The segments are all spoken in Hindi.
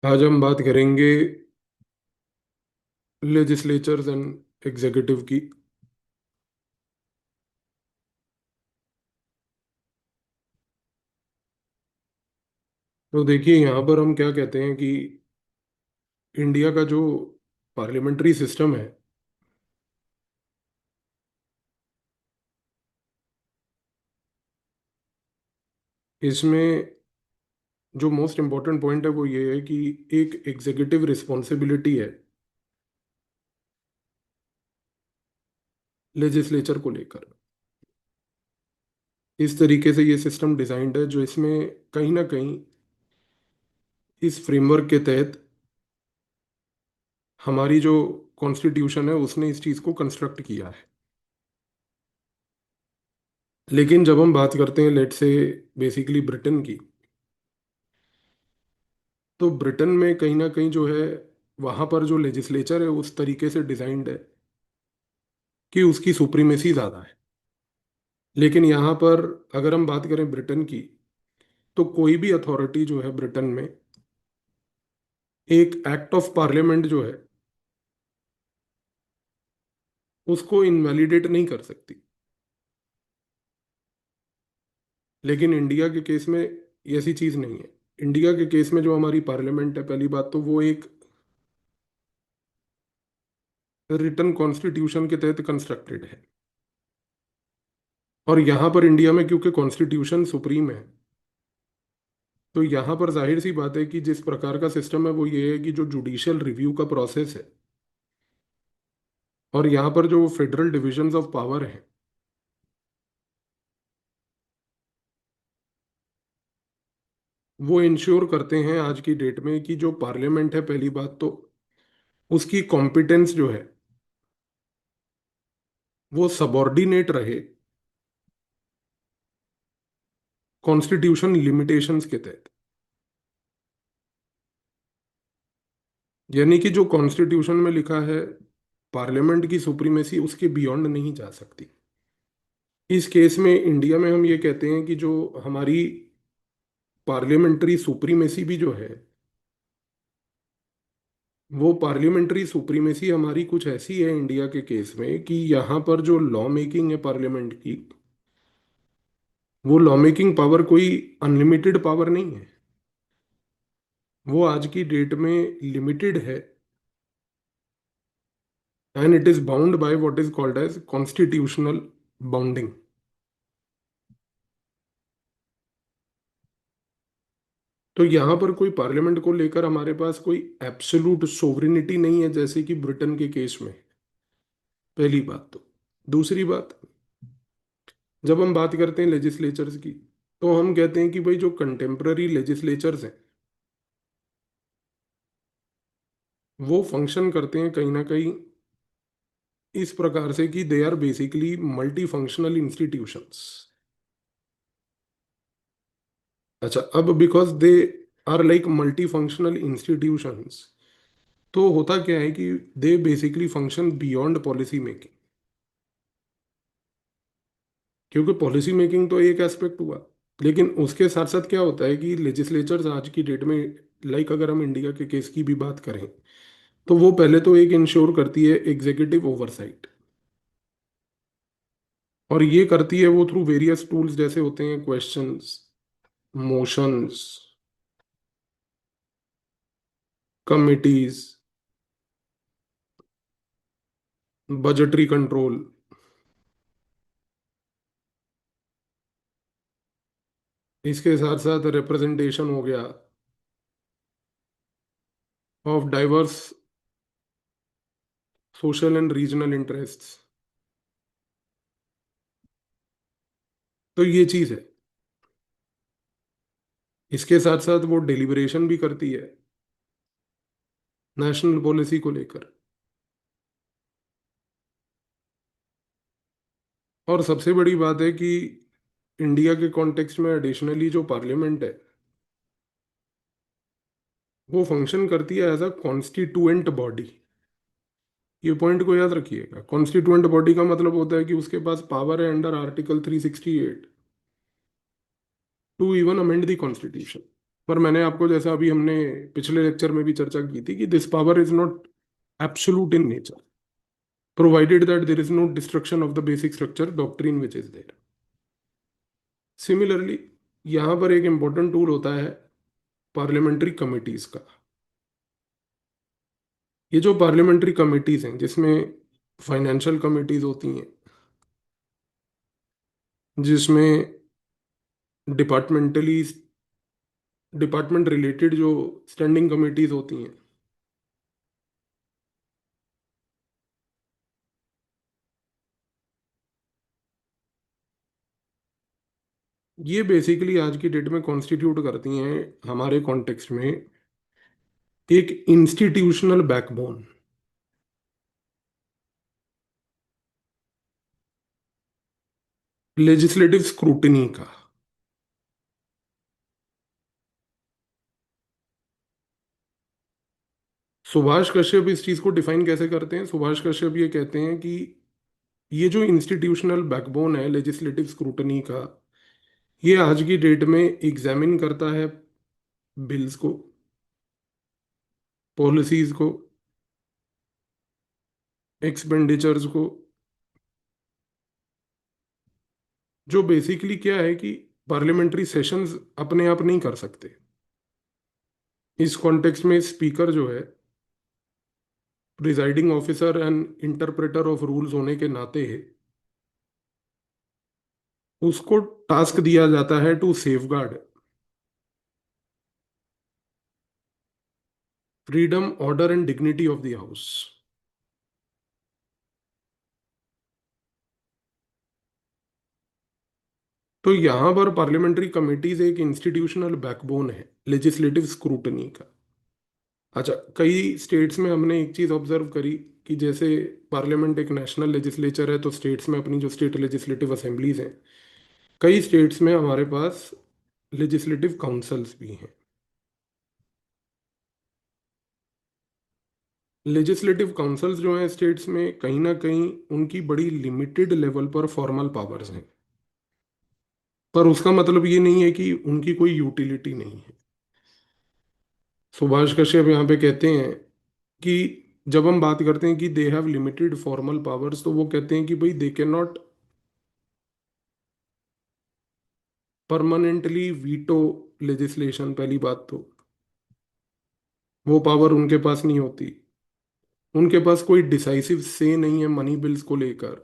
आज हम बात करेंगे लेजिस्लेचर्स एंड एग्जीक्यूटिव की। तो देखिए यहाँ पर हम क्या कहते हैं कि इंडिया का जो पार्लियामेंट्री सिस्टम है, इसमें जो मोस्ट इम्पोर्टेंट पॉइंट है वो ये है कि एक एग्जीक्यूटिव रिस्पॉन्सिबिलिटी है लेजिस्लेचर को लेकर। इस तरीके से ये सिस्टम डिजाइंड है जो इसमें कहीं ना कहीं इस फ्रेमवर्क के तहत हमारी जो कॉन्स्टिट्यूशन है उसने इस चीज़ को कंस्ट्रक्ट किया है। लेकिन जब हम बात करते हैं लेट से बेसिकली ब्रिटेन की, तो ब्रिटेन में कहीं ना कहीं जो है वहां पर जो लेजिस्लेचर है उस तरीके से डिजाइंड है कि उसकी सुप्रीमेसी ज्यादा है। लेकिन यहाँ पर अगर हम बात करें ब्रिटेन की, तो कोई भी अथॉरिटी जो है ब्रिटेन में एक एक्ट ऑफ पार्लियामेंट जो है उसको इनवैलिडेट नहीं कर सकती। लेकिन इंडिया के केस में ऐसी चीज नहीं है। इंडिया के केस में जो हमारी पार्लियामेंट है, पहली बात तो वो एक रिटन कॉन्स्टिट्यूशन के तहत कंस्ट्रक्टेड है। और यहाँ पर इंडिया में क्योंकि कॉन्स्टिट्यूशन सुप्रीम है, तो यहाँ पर जाहिर सी बात है कि जिस प्रकार का सिस्टम है वो ये है कि जो जुडिशियल रिव्यू का प्रोसेस है और यहाँ पर जो फेडरल डिविजन्स ऑफ पावर है वो इंश्योर करते हैं आज की डेट में कि जो पार्लियामेंट है, पहली बात तो उसकी कॉम्पिटेंस जो है वो सबॉर्डिनेट रहे कॉन्स्टिट्यूशन लिमिटेशंस के तहत। यानी कि जो कॉन्स्टिट्यूशन में लिखा है पार्लियामेंट की सुप्रीमेसी उसके बियॉन्ड नहीं जा सकती। इस केस में इंडिया में हम ये कहते हैं कि जो हमारी पार्लियामेंट्री सुप्रीमेसी भी जो है, वो पार्लियामेंट्री सुप्रीमेसी हमारी कुछ ऐसी है इंडिया के केस में कि यहाँ पर जो लॉ मेकिंग है पार्लियामेंट की, वो लॉ मेकिंग पावर कोई अनलिमिटेड पावर नहीं है। वो आज की डेट में लिमिटेड है। And it is bound by what is called as constitutional bounding. तो यहाँ पर कोई पार्लियामेंट को लेकर हमारे पास कोई एब्सोल्यूट सोवरेनिटी नहीं है जैसे कि ब्रिटेन के केस में। पहली बात तो। दूसरी बात, जब हम बात करते हैं लेजिस्लेचर्स की, तो हम कहते हैं कि भाई जो कंटेम्प्ररी लेजिस्लेचर्स हैं वो फंक्शन करते हैं कहीं ना कहीं इस प्रकार से कि they are basically multi functional institutions. अच्छा, अब because they are like multi functional institutions, तो होता क्या है कि they basically function beyond policy making. क्योंकि पॉलिसी मेकिंग तो एक एस्पेक्ट हुआ, लेकिन उसके साथ साथ क्या होता है कि लेजिस्लेचर्स आज की डेट में, लाइक अगर हम इंडिया के केस की भी बात करें, तो वो पहले तो एक इंश्योर करती है एग्जीक्यूटिव ओवरसाइट। और ये करती है वो थ्रू वेरियस टूल्स जैसे होते हैं questions, motions, committees, budgetary control. इसके साथ साथ रिप्रेजेंटेशन हो गया of diverse social and regional interests. तो ये चीज है। इसके साथ साथ वो डिलीबरेशन भी करती है नेशनल पॉलिसी को लेकर। और सबसे बड़ी बात है कि इंडिया के कॉन्टेक्स्ट में एडिशनली जो पार्लियामेंट है वो फंक्शन करती है एज अ कॉन्स्टिट्यूएंट बॉडी। ये पॉइंट को याद रखिएगा। कॉन्स्टिट्यूएंट बॉडी का मतलब होता है कि उसके पास पावर है under article 368 to even amend the constitution. पर मैंने आपको, जैसा अभी हमने पिछले लेक्चर में भी चर्चा की थी, कि this power is not absolute in nature, provided that there is no destruction of the basic structure doctrine which is there. Similarly यहाँ पर एक इंपॉर्टेंट टूल होता है पार्लियामेंट्री कमिटीज का। ये जो पार्लियामेंट्री कमिटीज हैं, जिसमें फाइनेंशियल कमिटीज होती हैं, जिसमें डिपार्टमेंटली डिपार्टमेंट रिलेटेड जो स्टैंडिंग कमिटीज होती हैं, ये बेसिकली आज की डेट में कॉन्स्टिट्यूट करती हैं हमारे कॉन्टेक्स्ट में एक इंस्टीट्यूशनल बैकबोन, लेजिस्लेटिव स्क्रूटिनी का। सुभाष कश्यप इस चीज को डिफाइन कैसे करते हैं? सुभाष कश्यप ये कहते हैं कि ये जो इंस्टीट्यूशनल बैकबोन है लेजिस्लेटिव स्क्रूटनी का, ये आज की डेट में एग्जामिन करता है बिल्स को, पॉलिसीज को, एक्सपेंडिचर्स को, जो बेसिकली क्या है कि पार्लियामेंट्री सेशंस अपने आप नहीं कर सकते। इस कॉन्टेक्स्ट में स्पीकर जो है presiding officer and interpreter of rules होने के नाते उसको टास्क दिया जाता है to safeguard freedom, order and dignity of the house. तो यहां पर पार्लियामेंट्री कमिटीज एक इंस्टीट्यूशनल बैकबोन है लेजिस्लेटिव स्क्रूटनी का। अच्छा, कई स्टेट्स में हमने एक चीज ऑब्जर्व करी कि जैसे पार्लियामेंट एक नेशनल लेजिस्लेचर है, तो स्टेट्स में अपनी जो स्टेट लेजिस्लेटिव असेंबलीज हैं, कई स्टेट्स में हमारे पास लेजिस्लेटिव काउंसिल्स भी हैं। लेजिस्लेटिव काउंसिल्स जो हैं स्टेट्स में, कहीं ना कहीं उनकी बड़ी लिमिटेड लेवल पर फॉर्मल पावर्स हैं, पर उसका मतलब ये नहीं है कि उनकी कोई यूटिलिटी नहीं है। सुभाष कश्यप यहाँ पे कहते हैं कि जब हम बात करते हैं कि they have limited formal powers, तो वो कहते हैं कि भाई they can not permanently veto legislation. पहली बात तो वो पावर उनके पास नहीं होती। उनके पास कोई डिसाइसिव से नहीं है मनी बिल्स को लेकर।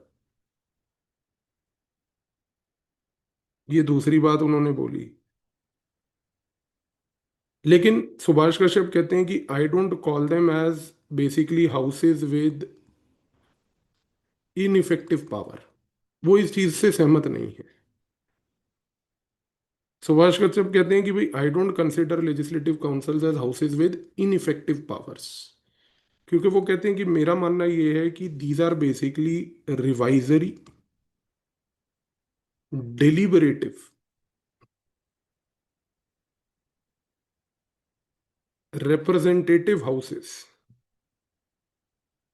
ये दूसरी बात उन्होंने बोली। लेकिन सुभाष कश्यप कहते हैं कि I don't call them as basically houses with ineffective power. वो इस चीज से सहमत नहीं है। सुभाष कश्यप कहते हैं कि भाई I don't consider legislative councils as houses with ineffective powers, क्योंकि वो कहते हैं कि मेरा मानना ये है कि these are basically revisory, deliberative, representative houses,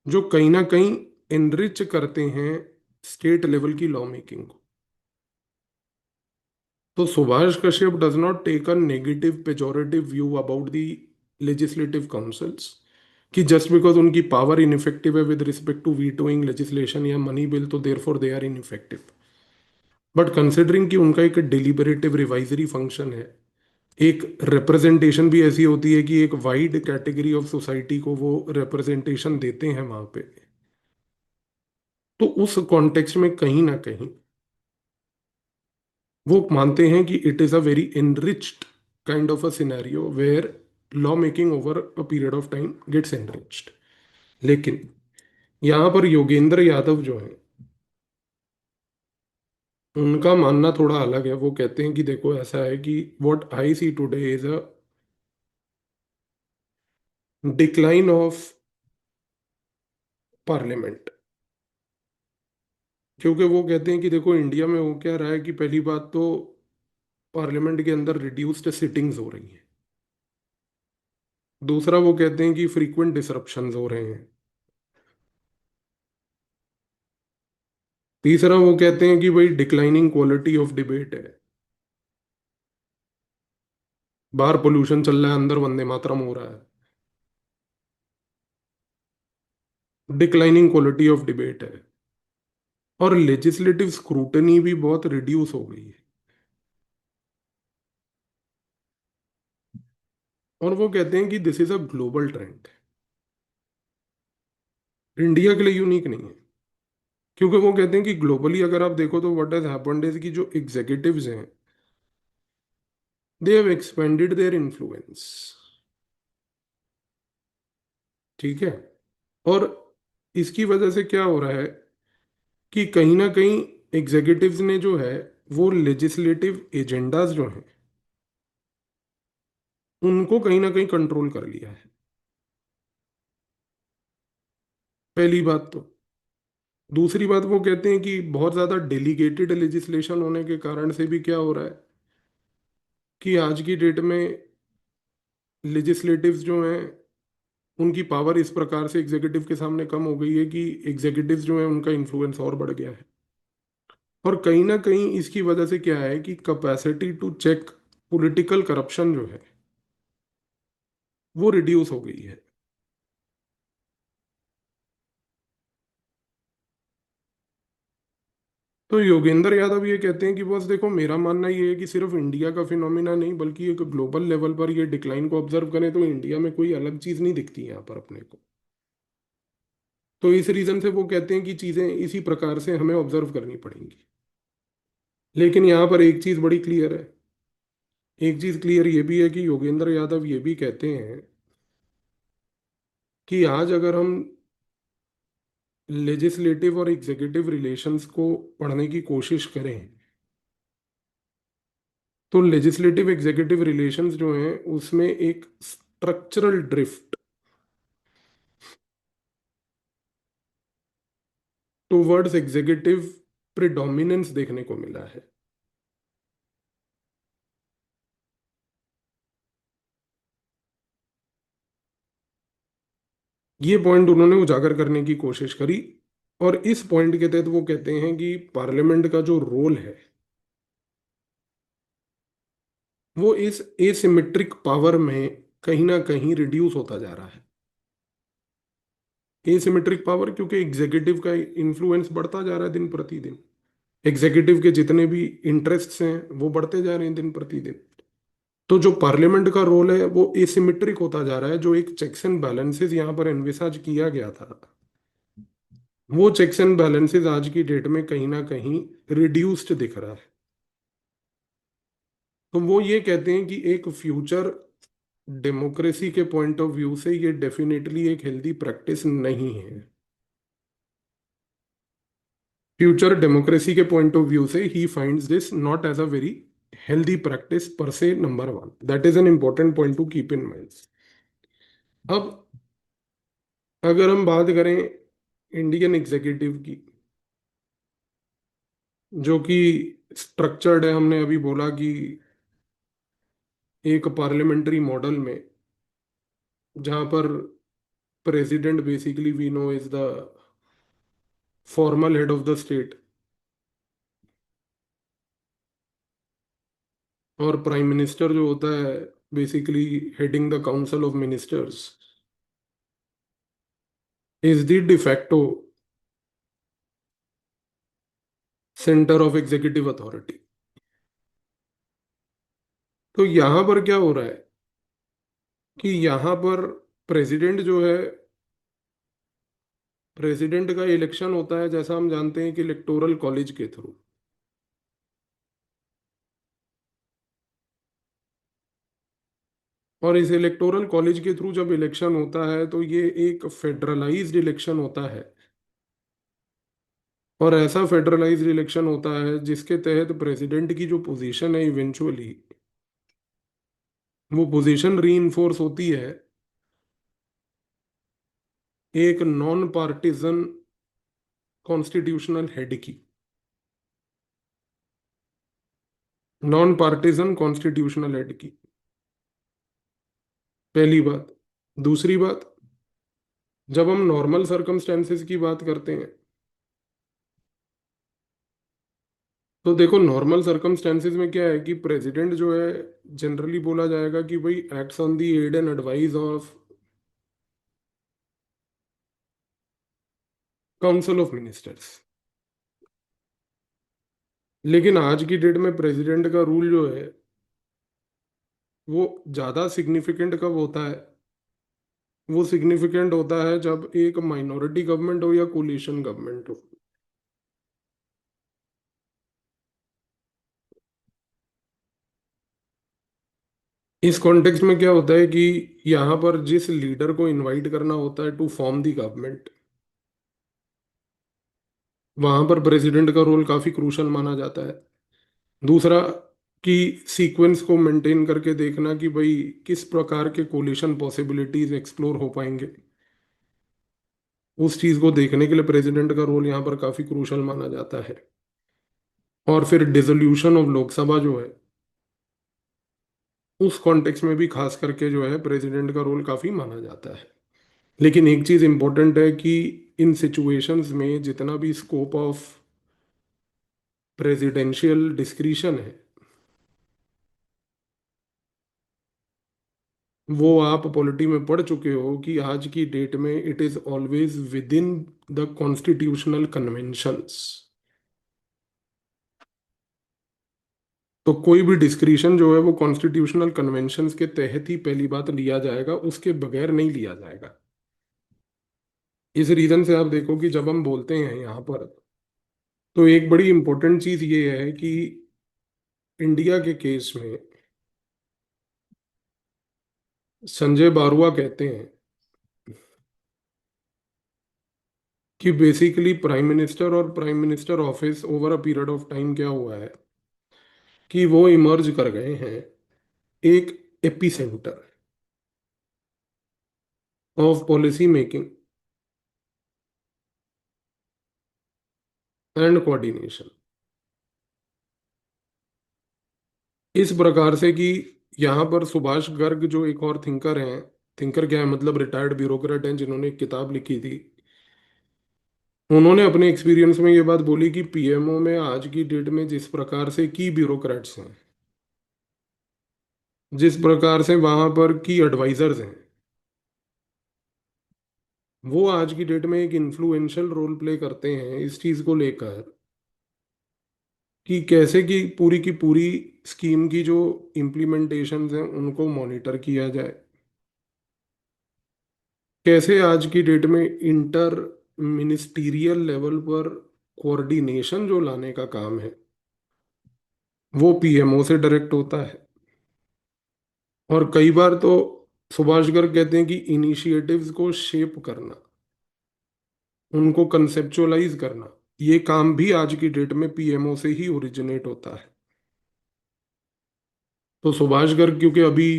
जो कहीं ना कहीं एनरिच करते हैं स्टेट लेवल की लॉ मेकिंग को। तो Subhash Kashyap does not take a negative pejorative view about the legislative councils, कि जस्ट बिकॉज उनकी पावर इनफेक्टिव है with respect to vetoing legislation या मनी बिल, तो therefore they are ineffective. But considering कि उनका एक डिलिबरेटिव रिवाइजरी फंक्शन है, एक रिप्रेजेंटेशन भी ऐसी होती है कि एक वाइड कैटेगरी ऑफ सोसाइटी को वो रिप्रेजेंटेशन देते हैं वहां पे, तो उस कॉन्टेक्स्ट में कहीं ना कहीं वो मानते हैं कि it is a very enriched kind of a scenario where law making over a period of time gets enriched. लेकिन यहाँ पर योगेंद्र यादव जो है, उनका मानना थोड़ा अलग है। वो कहते हैं कि देखो ऐसा है कि what I see today is a decline of parliament. क्योंकि वो कहते हैं कि देखो इंडिया में वो क्या रहा है कि पहली बात तो पार्लियामेंट के अंदर रिड्यूस्ड सिटिंग्स हो रही हैं। दूसरा वो कहते हैं कि फ्रीक्वेंट डिसरप्शंस हो रहे हैं। तीसरा वो कहते हैं कि भाई डिक्लाइनिंग क्वालिटी ऑफ डिबेट है। बाहर पोल्यूशन चल रहा है, अंदर वंदे मातरम हो रहा है। डिक्लाइनिंग क्वालिटी ऑफ डिबेट है। और लेजिस्लेटिव स्क्रूटनी भी बहुत रिड्यूस हो गई है। और वो कहते हैं कि this is a global trend, India के लिए यूनिक नहीं है। क्योंकि वो कहते हैं कि ग्लोबली अगर आप देखो तो व्हाट हैज हैपेंड इज कि जो एग्जीक्यूटिव्स हैं, they have expanded their influence. ठीक है। और इसकी वजह से क्या हो रहा है कि कहीं ना कहीं एग्जीक्यूटिव्स ने जो है वो लेजिस्लेटिव एजेंडाज जो हैं उनको कहीं ना कहीं कंट्रोल कर लिया है। पहली बात तो। दूसरी बात वो कहते हैं कि बहुत ज्यादा डेलीगेटेड लेजिस्लेशन होने के कारण से भी क्या हो रहा है कि आज की डेट में लेजिस्लेटिव्स जो हैं उनकी पावर इस प्रकार से एग्जीक्यूटिव के सामने कम हो गई है कि एग्जीक्यूटिव्स जो हैं उनका इन्फ्लुएंस और बढ़ गया है। और कहीं ना कहीं इसकी वजह से क्या है कि capacity to check political corruption जो है वो रिड्यूस हो गई है। तो योगेंद्र यादव ये कहते हैं कि बस देखो, मेरा मानना ये है कि सिर्फ इंडिया का फिनोमिना नहीं बल्कि एक ग्लोबल लेवल पर ये डिक्लाइन को ऑब्जर्व करें तो इंडिया में कोई अलग चीज नहीं दिखती यहाँ पर अपने को। तो इस रीजन से वो कहते हैं कि चीजें इसी प्रकार से हमें ऑब्जर्व करनी पड़ेंगी। लेकिन यहाँ पर एक चीज बड़ी क्लियर है। एक चीज क्लियर ये भी है कि योगेंद्र यादव ये भी कहते हैं कि आज अगर हम लेजिस्लेटिव और एग्जीक्यूटिव रिलेशंस को पढ़ने की कोशिश करें तो लेजिस्लेटिव एग्जीक्यूटिव रिलेशंस जो हैं उसमें एक structural drift towards executive predominance देखने को मिला है। ये पॉइंट उन्होंने उजागर करने की कोशिश करी। और इस पॉइंट के तहत वो कहते हैं कि पार्लियामेंट का जो रोल है वो इस एसिमेट्रिक पावर में कहीं ना कहीं रिड्यूस होता जा रहा है। एसिमेट्रिक पावर क्योंकि एग्जीक्यूटिव का इन्फ्लुएंस बढ़ता जा रहा है दिन प्रतिदिन। एग्जीक्यूटिव के जितने भी इंटरेस्ट्स हैं वो बढ़ते जा रहे हैं दिन प्रतिदिन। तो जो पार्लियामेंट का रोल है वो एसिमेट्रिक होता जा रहा है। जो एक चेक्स एंड बैलेंसेस यहाँ पर एनविसाज किया गया था वो चेक्स एंड बैलेंसेस आज की डेट में कहीं ना कहीं रिड्यूस्ड दिख रहा है। तो वो ये कहते हैं कि एक फ्यूचर डेमोक्रेसी के पॉइंट ऑफ व्यू से ये डेफिनेटली एक हेल्दी प्रैक्टिस नहीं है। फ्यूचर डेमोक्रेसी के पॉइंट ऑफ व्यू से he finds this not as a very healthy practice per se, number one. That is an important point to keep in mind. अब अगर हम बात करें इंडियन एग्जीक्यूटिव की, जो कि स्ट्रक्चर्ड है, हमने अभी बोला कि एक पार्लियामेंट्री मॉडल में जहां पर president basically we know is the formal head of the state और प्राइम मिनिस्टर जो होता है basically heading the council of ministers is the de facto centre of executive authority. तो यहां पर क्या हो रहा है कि यहां पर प्रेसिडेंट जो है, प्रेसिडेंट का इलेक्शन होता है जैसा हम जानते हैं कि इलेक्टोरल कॉलेज के थ्रू। और इस इलेक्टोरल कॉलेज के थ्रू जब इलेक्शन होता है तो ये एक फेडरलाइज्ड इलेक्शन होता है। और ऐसा फेडरलाइज्ड इलेक्शन होता है जिसके तहत प्रेसिडेंट की जो पोजीशन है इवेंचुअली वो पोजीशन रीइंफोर्स होती है एक नॉन पार्टिजन कॉन्स्टिट्यूशनल हेड की। नॉन पार्टिजन कॉन्स्टिट्यूशनल हेड की, पहली बात। दूसरी बात, जब हम नॉर्मल सर्कमस्टेंसेस की बात करते हैं तो देखो, नॉर्मल सर्कमस्टेंसेज में क्या है कि प्रेसिडेंट जो है, जनरली बोला जाएगा कि भाई acts on the aid and advice of council of ministers. लेकिन आज की डेट में प्रेसिडेंट का रूल जो है वो ज्यादा सिग्निफिकेंट कब होता है? वो सिग्निफिकेंट होता है जब एक माइनॉरिटी गवर्नमेंट हो या कोलिशन गवर्नमेंट हो। इस कॉन्टेक्स्ट में क्या होता है कि यहाँ पर जिस लीडर को इनवाइट करना होता है टू फॉर्म दी गवर्नमेंट, वहां पर प्रेसिडेंट का रोल काफी क्रूशल माना जाता है। दूसरा, कि सीक्वेंस को मेंटेन करके देखना कि भाई किस प्रकार के कोलिशन पॉसिबिलिटीज एक्सप्लोर हो पाएंगे, उस चीज को देखने के लिए प्रेसिडेंट का रोल यहाँ पर काफी क्रूशल माना जाता है। और फिर डिसोल्यूशन ऑफ लोकसभा जो है, उस कॉन्टेक्स्ट में भी खास करके जो है प्रेसिडेंट का रोल काफी माना जाता है। लेकिन एक चीज इंपॉर्टेंट है कि इन सिचुएशंस में जितना भी स्कोप ऑफ प्रेसिडेंशियल डिस्क्रिशन है, वो आप पॉलिटी में पढ़ चुके हो कि आज की डेट में it is always with in the constitutional conventions. तो कोई भी डिस्क्रिशन जो है वो कॉन्स्टिट्यूशनल कन्वेंशंस के तहत ही पहली बात लिया जाएगा, उसके बगैर नहीं लिया जाएगा। इस रीजन से आप देखो कि जब हम बोलते हैं यहाँ पर, तो एक बड़ी इंपॉर्टेंट चीज ये है कि इंडिया के केस में संजय बारुआ कहते हैं कि बेसिकली प्राइम मिनिस्टर और prime minister office over a period of time क्या हुआ है कि वो इमर्ज कर गए हैं एक AP centre of policy making and coordination. इस प्रकार से कि यहाँ पर सुभाष गर्ग जो एक और थिंकर हैं, थिंकर क्या है मतलब रिटायर्ड ब्यूरोक्रेट हैं, जिन्होंने एक किताब लिखी थी, उन्होंने अपने एक्सपीरियंस में ये बात बोली कि पीएमओ में आज की डेट में जिस प्रकार से की ब्यूरोक्रेट्स हैं, जिस प्रकार से वहां पर की एडवाइजर्स हैं, वो आज की डेट में एक इन्फ्लुएंशियल रोल प्ले करते हैं इस चीज को लेकर कि कैसे कि पूरी की पूरी स्कीम की जो इम्प्लीमेंटेशंस हैं उनको मॉनिटर किया जाए, कैसे आज की डेट में इंटर मिनिस्टीरियल लेवल पर कोऑर्डिनेशन जो लाने का काम है वो पीएमओ से डायरेक्ट होता है। और कई बार तो सुभाष गर्ग कहते हैं कि इनिशिएटिव्स को शेप करना, उनको कंसेप्चुअलाइज करना, ये काम भी आज की डेट में पीएमओ से ही ओरिजिनेट होता है। तो सुभाष गर्ग क्योंकि अभी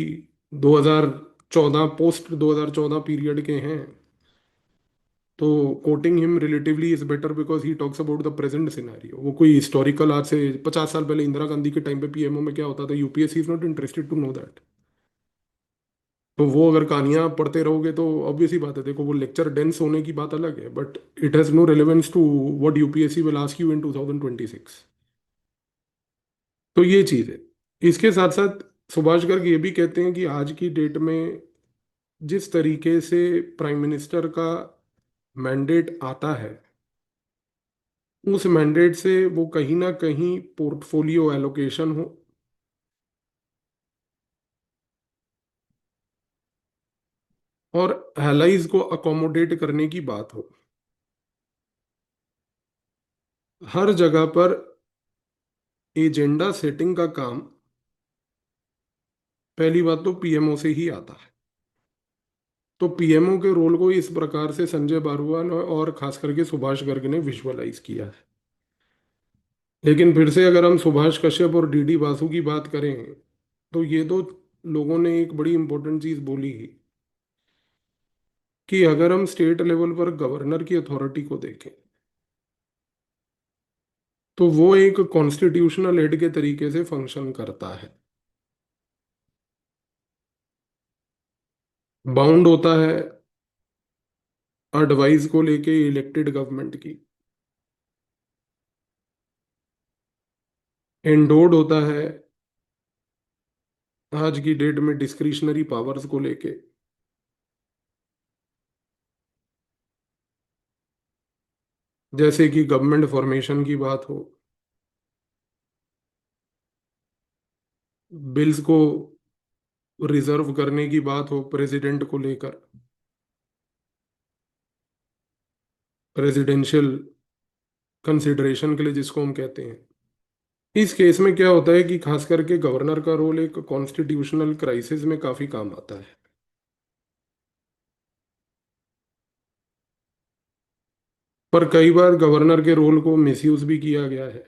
2014 पोस्ट 2014 पीरियड के हैं, तो coating him relatively is better because he talks about the present scenario. वो कोई हिस्टोरिकल आज से 50 साल पहले इंदिरा गांधी के टाइम पे पीएमओ में क्या होता था, UPSC is not interested to know that. तो वो अगर कहानियां पढ़ते रहोगे तो ऑब्वियस ही बात है, देखो वो लेक्चर डेंस होने की बात अलग है, but it has no relevance to what UPSC will ask you in 2026। तो ये चीज है। इसके साथ साथ सुभाष गर्ग ये भी कहते हैं कि आज की डेट में जिस तरीके से प्राइम मिनिस्टर का मैंडेट आता है, उस मैंडेट से वो कहीं ना कहीं पोर्टफोलियो एलोकेशन हो और एलाइज को अकोमोडेट करने की बात हो, हर जगह पर एजेंडा सेटिंग का काम पहली बात तो पीएमओ से ही आता है। तो पीएमओ के रोल को इस प्रकार से संजय बारुआ ने और खास करके सुभाष गर्ग ने विजुअलाइज किया है। लेकिन फिर से अगर हम सुभाष कश्यप और डीडी वासु की बात करें, तो ये दो लोगों ने एक बड़ी इंपॉर्टेंट चीज बोली कि अगर हम स्टेट लेवल पर गवर्नर की अथॉरिटी को देखें, तो वो एक कॉन्स्टिट्यूशनल हेड के तरीके से फंक्शन करता है, बाउंड होता है एडवाइस को लेके इलेक्टेड गवर्नमेंट की। एंडोड होता है आज की डेट में डिस्क्रिशनरी पावर्स को लेके। जैसे कि गवर्नमेंट फॉर्मेशन की बात हो, बिल्स को रिजर्व करने की बात हो प्रेसिडेंट को लेकर, प्रेसिडेंशियल कंसिडरेशन के लिए जिसको हम कहते हैं। इस केस में क्या होता है कि खास करके गवर्नर का रोल एक कॉन्स्टिट्यूशनल क्राइसिस में काफी काम आता है। पर कई बार गवर्नर के रोल को मिसयूज भी किया गया है।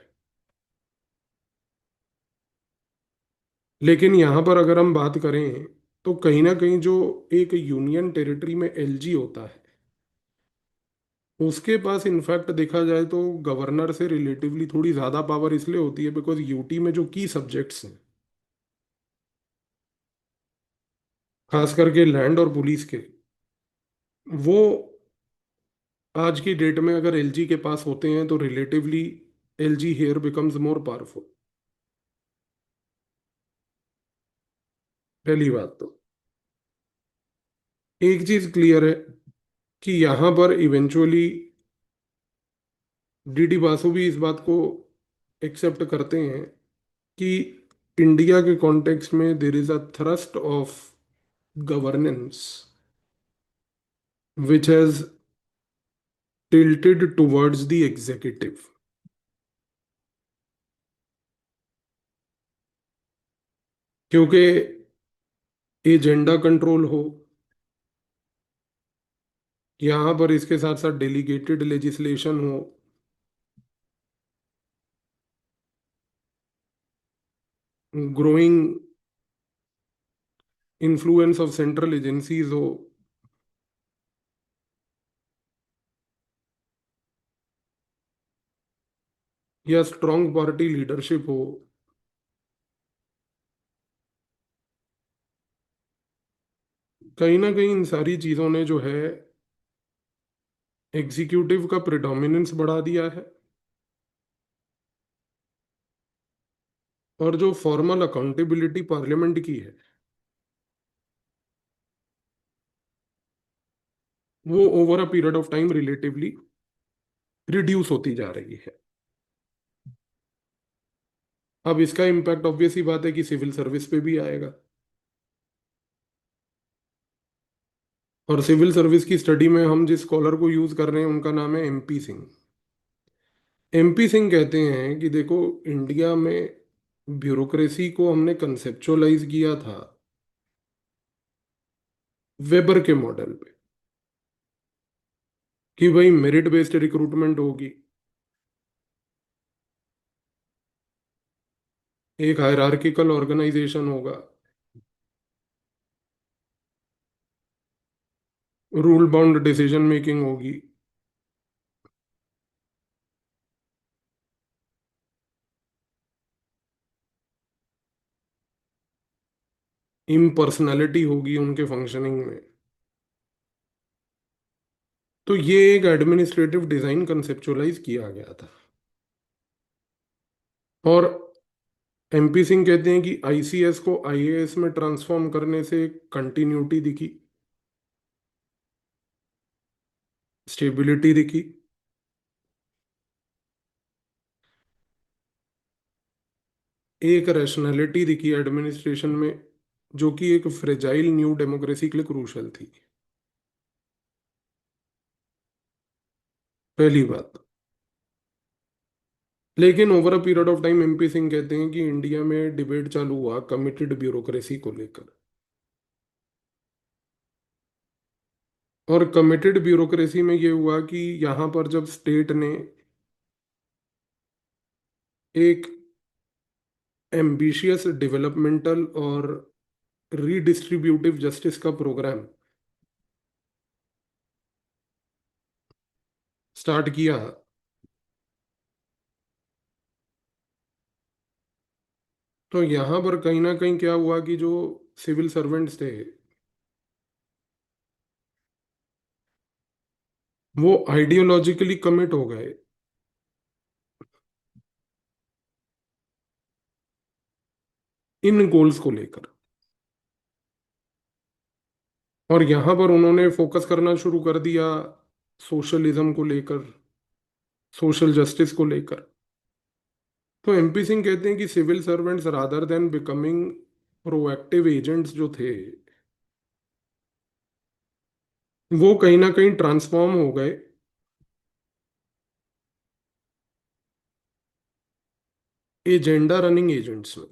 लेकिन यहाँ पर अगर हम बात करें तो कहीं ना कहीं जो एक यूनियन टेरिटरी में एलजी होता है, उसके पास इनफैक्ट देखा जाए तो गवर्नर से रिलेटिवली थोड़ी ज्यादा पावर इसलिए होती है बिकॉज यूटी में जो की सब्जेक्ट्स हैं, खास करके लैंड और पुलिस के, वो आज की डेट में अगर एलजी के पास होते हैं तो relatively LG here becomes more powerful. पहली बात तो एक चीज क्लियर है कि यहां पर इवेंचुअली डीडी बासु भी इस बात को एक्सेप्ट करते हैं कि इंडिया के कॉन्टेक्स्ट में there is a thrust of governance which has tilted towards the executive. क्योंकि एजेंडा कंट्रोल हो, यहाँ पर इसके साथ साथ डेलीगेटेड लेजिस्लेशन हो, growing influence of central agencies हो, या स्ट्रॉन्ग पार्टी लीडरशिप हो, कहीं ना कहीं इन सारी चीजों ने जो है एग्जीक्यूटिव का प्रेडोमिनेंस बढ़ा दिया है। और जो फॉर्मल अकाउंटेबिलिटी पार्लियामेंट की है, वो over a period of time relatively reduce होती जा रही है। अब इसका इम्पैक्ट ऑब्वियस ही बात है कि सिविल सर्विस पे भी आएगा। और सिविल सर्विस की स्टडी में हम जिस स्कॉलर को यूज कर रहे हैं उनका नाम है एमपी सिंह। एमपी सिंह कहते हैं कि देखो, इंडिया में ब्यूरोक्रेसी को हमने कंसेप्चुअलाइज किया था वेबर के मॉडल पे, कि भाई मेरिट बेस्ड रिक्रूटमेंट होगी, एक हायरार्किकल ऑर्गेनाइजेशन होगा, रूल बाउंड डिसीजन मेकिंग होगी, इम्पर्सनैलिटी होगी उनके फंक्शनिंग में। तो ये एक एडमिनिस्ट्रेटिव डिजाइन कंसेप्चुअलाइज किया गया था। और एमपी सिंह कहते हैं कि आईसीएस को आईएएस में ट्रांसफॉर्म करने से कंटिन्यूटी दिखी, स्टेबिलिटी दिखी, एक रैशनैलिटी दिखी एडमिनिस्ट्रेशन में, जो कि एक फ्रेजाइल न्यू डेमोक्रेसी के लिए क्रूशल थी। पहली बात। लेकिन over a period of time MP Singh कहते हैं कि इंडिया में डिबेट चालू हुआ कमिटेड ब्यूरोक्रेसी को लेकर। और कमिटेड ब्यूरोक्रेसी में ये हुआ कि यहाँ पर जब स्टेट ने एक एम्बिशियस डेवलपमेंटल और रीडिस्ट्रीब्यूटिव जस्टिस का प्रोग्राम स्टार्ट किया, तो यहाँ पर कहीं ना कहीं क्या हुआ कि जो सिविल सर्वेंट्स थे वो आइडियोलॉजिकली कमिट हो गए। इन गोल्स को लेकर। और यहां पर उन्होंने फोकस करना शुरू कर दिया सोशलिज्म को लेकर, सोशल जस्टिस को लेकर। तो एमपी सिंह कहते हैं कि civil servants rather than becoming proactive agents जो थे, वो कहीं ना कहीं ट्रांसफॉर्म हो गए एजेंडा रनिंग एजेंट्स में।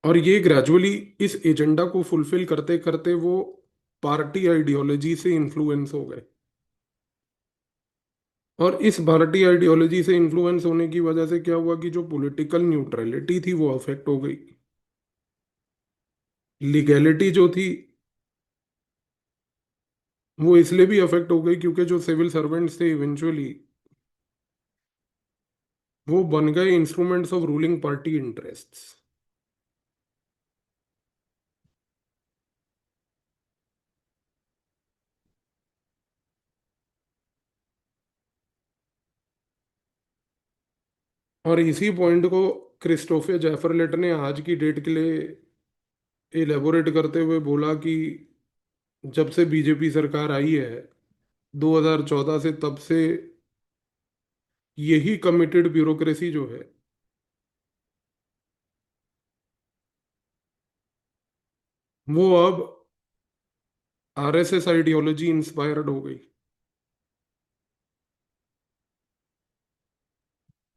और ये ग्रेजुअली इस एजेंडा को फुलफिल करते करते वो पार्टी आइडियोलॉजी से इन्फ्लुएंस हो गए। और इस पार्टी आइडियोलॉजी से इन्फ्लुएंस होने की वजह से क्या हुआ कि जो पॉलिटिकल न्यूट्रलिटी थी वो अफेक्ट हो गई। लीगैलिटी जो थी वो इसलिए भी अफेक्ट हो गई क्योंकि जो सिविल सर्वेंट्स थे इवेंचुअली वो बन गए instruments of ruling party interests. और इसी पॉइंट को क्रिस्टोफर जेफरलेट ने आज की डेट के लिए इलेबोरेट करते हुए बोला कि जब से बीजेपी सरकार आई है 2014 से, तब से यही कमिटेड ब्यूरोक्रेसी जो है वो अब आरएसएस आइडियोलॉजी इंस्पायर्ड हो गई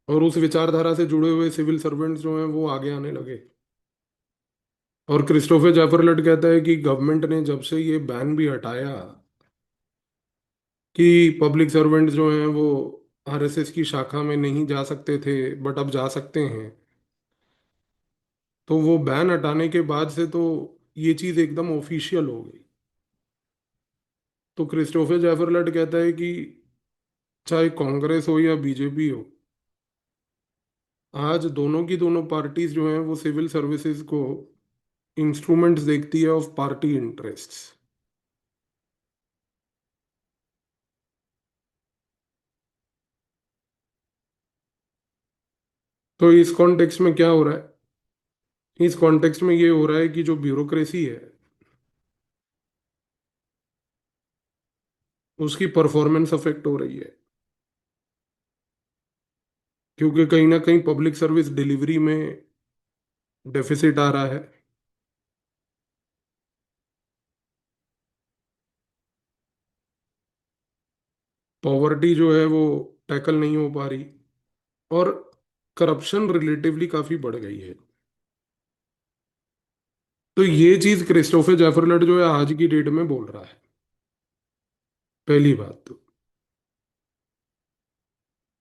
और उस विचारधारा से जुड़े हुए सिविल सर्वेंट्स जो हैं वो आगे आने लगे। और क्रिस्टोफर जैफरलट कहता है कि गवर्नमेंट ने जब से ये बैन भी हटाया कि पब्लिक सर्वेंट जो हैं वो आरएसएस की शाखा में नहीं जा सकते थे बट अब जा सकते हैं, तो वो बैन हटाने के बाद से तो ये चीज़ एकदम ऑफिशियल हो गई। तो क्रिस्टोफर जैफरलट कहता है कि चाहे कांग्रेस हो या बीजेपी हो, आज दोनों की दोनों पार्टीज जो हैं वो सिविल सर्विसेज को इंस्ट्रूमेंट्स देखती है ऑफ पार्टी इंटरेस्ट्स। तो इस कॉन्टेक्स्ट में क्या हो रहा है? इस कॉन्टेक्स्ट में ये हो रहा है कि जो ब्यूरोक्रेसी है उसकी परफॉर्मेंस अफेक्ट हो रही है, क्योंकि कहीं ना कहीं पब्लिक सर्विस डिलीवरी में डेफिसिट आ रहा है। पॉवर्टी जो है वो टैकल नहीं हो पा रही और करप्शन रिलेटिवली काफी बढ़ गई है। तो ये चीज क्रिस्टोफर जेफरलट जो है आज की डेट में बोल रहा है, पहली बात तो।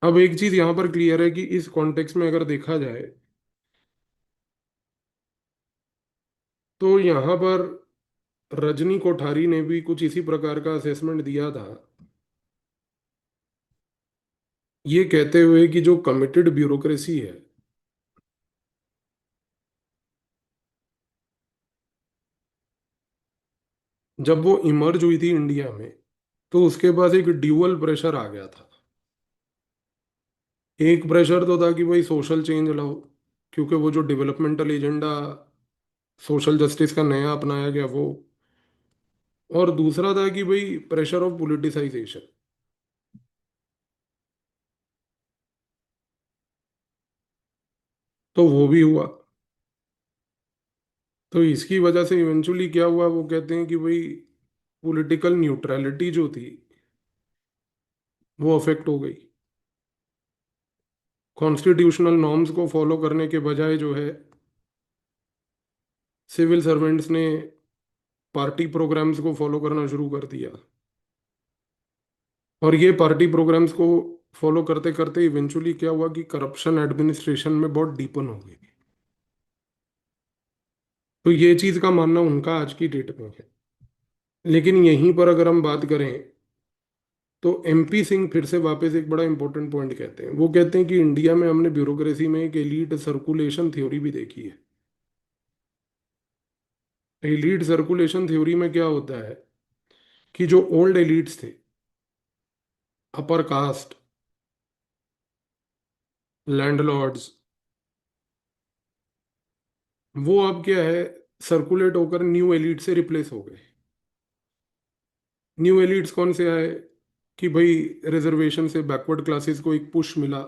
अब एक चीज यहां पर क्लियर है कि इस कॉन्टेक्स्ट में अगर देखा जाए तो यहां पर रजनी कोठारी ने भी कुछ इसी प्रकार का असेसमेंट दिया था, ये कहते हुए कि जो कमिटेड ब्यूरोक्रेसी है जब वो इमर्ज हुई थी इंडिया में तो उसके पास एक ड्यूअल प्रेशर आ गया था। एक प्रेशर तो था कि भाई सोशल चेंज लाओ, क्योंकि वो जो डेवलपमेंटल एजेंडा सोशल जस्टिस का नया अपनाया गया वो। और दूसरा था कि भाई प्रेशर ऑफ पॉलिटिसाइजेशन, तो वो भी हुआ। तो इसकी वजह से इवेंचुअली क्या हुआ, वो कहते हैं कि भाई पॉलिटिकल न्यूट्रलिटी जो थी वो अफेक्ट हो गई। कॉन्स्टिट्यूशनल नॉर्म्स को फॉलो करने के बजाय जो है सिविल सर्वेंट्स ने पार्टी प्रोग्राम्स को फॉलो करना शुरू कर दिया। और ये पार्टी प्रोग्राम्स को फॉलो करते करते इवेंचुअली क्या हुआ कि करप्शन एडमिनिस्ट्रेशन में बहुत डीपन हो गई। तो ये चीज का मानना उनका आज की डेट में है। लेकिन यहीं पर अगर हम बात करें तो एमपी सिंह फिर से वापस एक बड़ा इंपॉर्टेंट पॉइंट कहते हैं। वो कहते हैं कि इंडिया में हमने ब्यूरोक्रेसी में एक एलीट सर्कुलेशन थ्योरी भी देखी है। एलीट सर्कुलेशन थ्योरी में क्या होता है कि जो ओल्ड एलीट्स थे, अपर कास्ट, लैंडलॉर्ड्स, वो अब क्या है, सर्कुलेट होकर न्यू एलिट से रिप्लेस हो गए। न्यू एलिट्स कौन से आए, कि भाई रिजर्वेशन से बैकवर्ड क्लासेस को एक पुश मिला,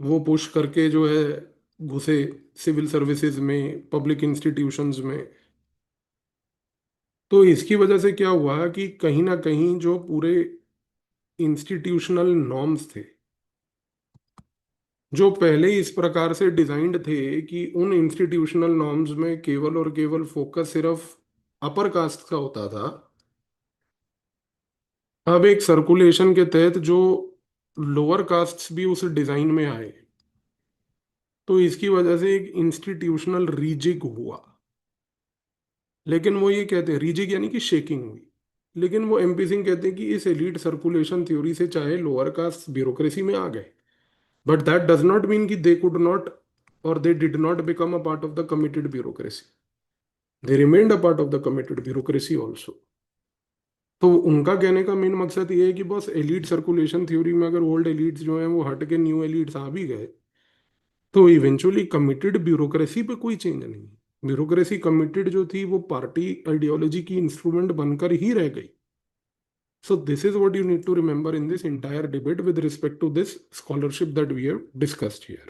वो पुश करके जो है घुसे सिविल सर्विसेज में, पब्लिक इंस्टीट्यूशंस में। तो इसकी वजह से क्या हुआ कि कहीं ना कहीं जो पूरे इंस्टीट्यूशनल नॉर्म्स थे, जो पहले इस प्रकार से डिजाइंड थे कि उन इंस्टीट्यूशनल नॉर्म्स में केवल और केवल फोकस सिर्फ अपर कास्ट का होता था, अब एक सर्कुलेशन के तहत जो लोअर कास्ट्स भी उस डिजाइन में आए, तो इसकी वजह से एक इंस्टीट्यूशनल रीजिग हुआ। लेकिन वो ये कहते हैं, रीजिग यानी कि शेकिंग हुई। लेकिन वो एमपी सिंह कहते हैं कि इस एलीट सर्कुलेशन थ्योरी से चाहे लोअर कास्ट ब्यूरोक्रेसी में आ गए, but that does not mean कि दे कुड नॉट और they did not become a part of the committed bureaucracy. They remained a part of the committed bureaucracy also. तो उनका कहने का मेन मकसद ये है कि बस एलीट सर्कुलेशन थ्योरी में अगर ओल्ड एलीट्स जो हैं वो हट के न्यू एलीट्स आ भी गए, तो इवेंचुअली कमिटेड ब्यूरोक्रेसी पे कोई चेंज नहीं। ब्यूरोक्रेसी कमिटेड जो थी वो पार्टी आइडियोलॉजी की इंस्ट्रूमेंट बनकर ही रह गई। So this is what you need to remember in this entire debate with respect to this scholarship that we have discussed here.